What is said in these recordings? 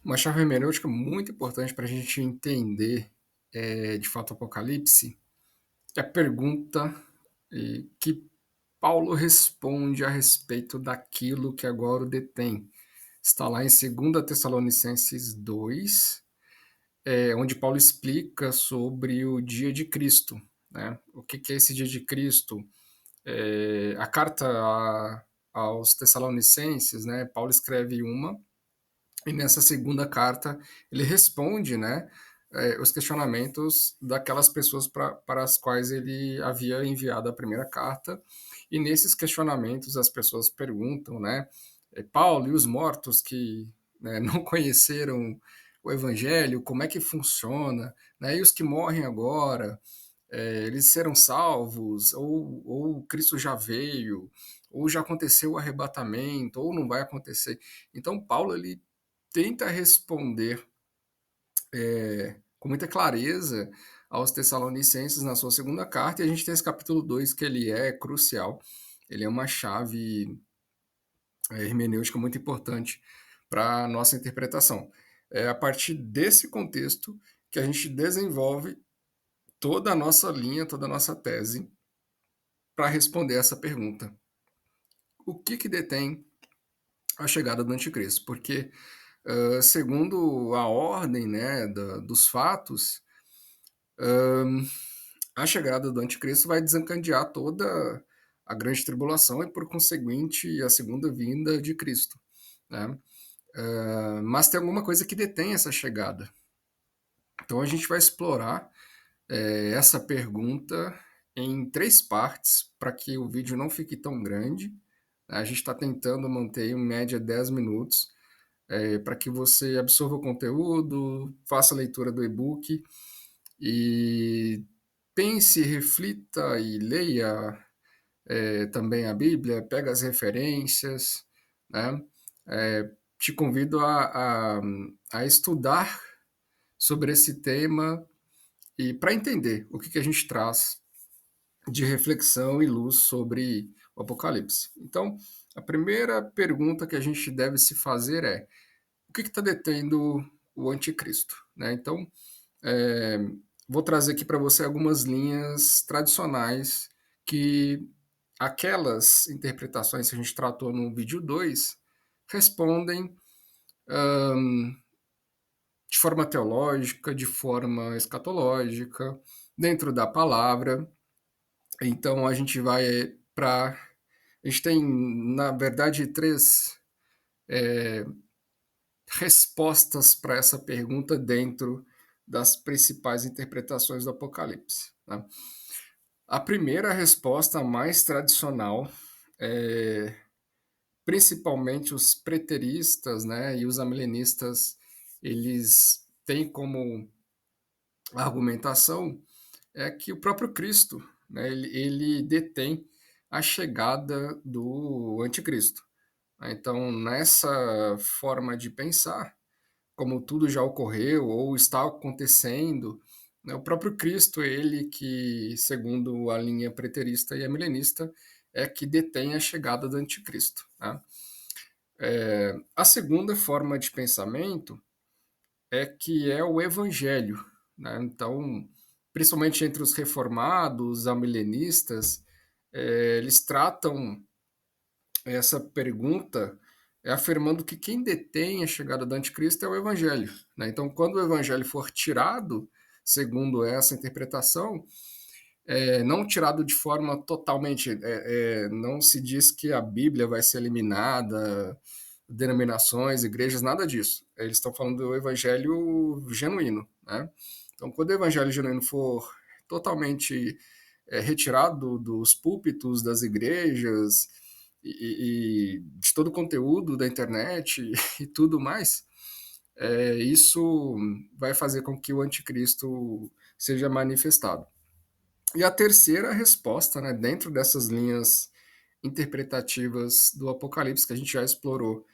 Uma chave hermenêutica muito importante para a gente entender, de fato, o Apocalipse, é a pergunta que Paulo responde a respeito daquilo que agora o detém. Está lá em 2 Tessalonicenses 2, onde Paulo explica sobre o dia de Cristo. Né? O que é esse dia de Cristo? A carta aos Tessalonicenses, né? Paulo escreve uma, e nessa segunda carta ele responde, né, os questionamentos daquelas pessoas para as quais ele havia enviado a primeira carta. E nesses questionamentos as pessoas perguntam, né, Paulo, e os mortos que, né, não conheceram o Evangelho, como é que funciona? Né, e os que morrem agora, eles serão salvos? Ou Cristo já veio? Ou já aconteceu o arrebatamento? Ou não vai acontecer? Então Paulo ele tenta responder com muita clareza aos Tessalonicenses na sua segunda carta, e a gente tem esse capítulo 2 que ele é crucial, ele é uma chave hermenêutica muito importante para a nossa interpretação. É a partir desse contexto que a gente desenvolve toda a nossa linha, toda a nossa tese para responder essa pergunta. O que detém a chegada do anticristo? Porque, segundo a ordem, né, dos fatos, a chegada do anticristo vai desencadear toda a grande tribulação e, por conseguinte, a segunda vinda de Cristo. Né? Mas tem alguma coisa que detém essa chegada. Então a gente vai explorar essa pergunta em 3 partes para que o vídeo não fique tão grande. A gente está tentando manter em média 10 minutos para que você absorva o conteúdo, faça a leitura do e-book e pense, reflita e leia também a Bíblia, pega as referências, né? Te convido a estudar sobre esse tema e para entender o que a gente traz de reflexão e luz sobre o Apocalipse. Então, a primeira pergunta que a gente deve se fazer é: o que está detendo o anticristo? Né? Então, é, vou trazer aqui para você algumas linhas tradicionais que aquelas interpretações que a gente tratou no vídeo 2 respondem de forma teológica, de forma escatológica, dentro da palavra. Então a gente vai para. A gente tem, na verdade, 3 respostas para essa pergunta dentro das principais interpretações do Apocalipse. Né? A primeira resposta, mais tradicional, principalmente os preteristas, né, e os amilenistas, eles têm como argumentação que o próprio Cristo, né, ele detém a chegada do anticristo. Então, nessa forma de pensar, como tudo já ocorreu ou está acontecendo, né, o próprio Cristo, ele que, segundo a linha preterista e a milenista, é que detém a chegada do anticristo. Né? A segunda forma de pensamento é que é o evangelho. Né? Então, principalmente entre os reformados, amilenistas, eles tratam essa pergunta afirmando que quem detém a chegada do anticristo é o evangelho. Né? Então, quando o evangelho for tirado, segundo essa interpretação, não tirado de forma totalmente, não se diz que a Bíblia vai ser eliminada, denominações, igrejas, nada disso. Eles estão falando do evangelho genuíno. Né? Então, quando o evangelho genuíno for totalmente retirado dos púlpitos das igrejas e de todo o conteúdo da internet e tudo mais, isso vai fazer com que o anticristo seja manifestado. E a terceira resposta, né, dentro dessas linhas interpretativas do Apocalipse que a gente já explorou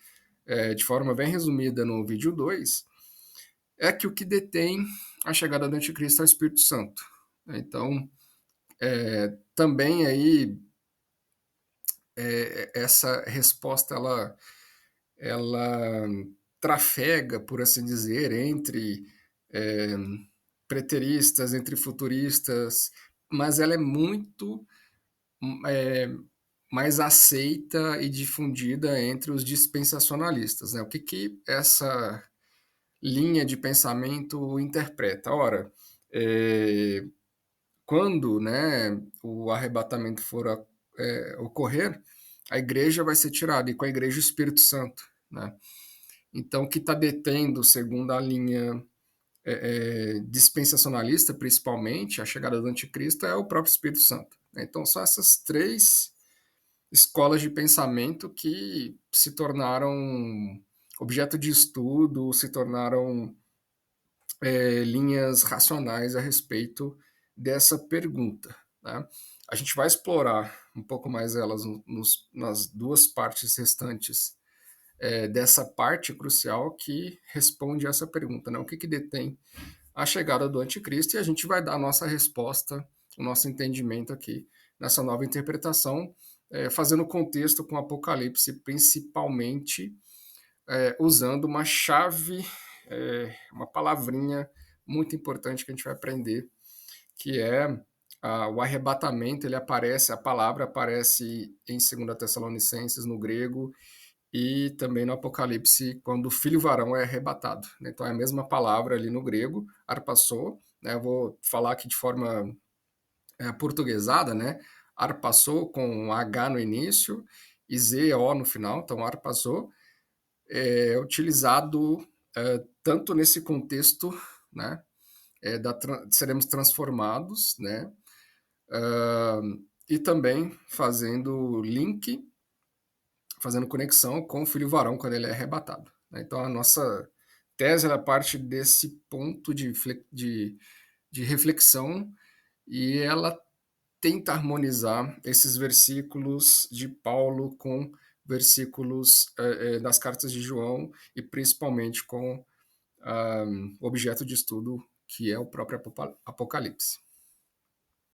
de forma bem resumida no vídeo 2, é que o que detém a chegada do anticristo é o Espírito Santo. Então, também aí essa resposta ela trafega, por assim dizer, entre eh, preteristas, entre futuristas, mas ela é muito eh, mais aceita e difundida entre os dispensacionalistas, né? O que que essa linha de pensamento interpreta? Ora, eh, quando, né, o arrebatamento for ocorrer, a igreja vai ser tirada, e com a igreja o Espírito Santo, né? Então, o que está detendo, segundo a linha dispensacionalista, principalmente, a chegada do anticristo, é o próprio Espírito Santo, né? Então, são essas três escolas de pensamento que se tornaram objeto de estudo, se tornaram linhas racionais a respeito dessa pergunta, né? A gente vai explorar um pouco mais elas nas duas partes restantes dessa parte crucial que responde a essa pergunta, né? O que, que detém a chegada do anticristo? E a gente vai dar a nossa resposta, o nosso entendimento aqui nessa nova interpretação, fazendo contexto com o Apocalipse, principalmente usando uma chave, uma palavrinha muito importante que a gente vai aprender, que é o arrebatamento. Ele aparece, a palavra aparece em 2 Tessalonicenses, no grego, e também no Apocalipse, quando o filho varão é arrebatado, né? Então é a mesma palavra ali no grego, arpassou, né? Eu vou falar aqui de forma portuguesada, né? Arpassou com um H no início e Z-O no final, então arpassou, é utilizado tanto nesse contexto, né? Seremos transformados, né? E também fazendo link, fazendo conexão com o filho varão quando ele é arrebatado, né? Então a nossa tese ela parte desse ponto de reflexão, e ela tenta harmonizar esses versículos de Paulo com versículos das cartas de João, e principalmente com o objeto de estudo que é o próprio Apocalipse.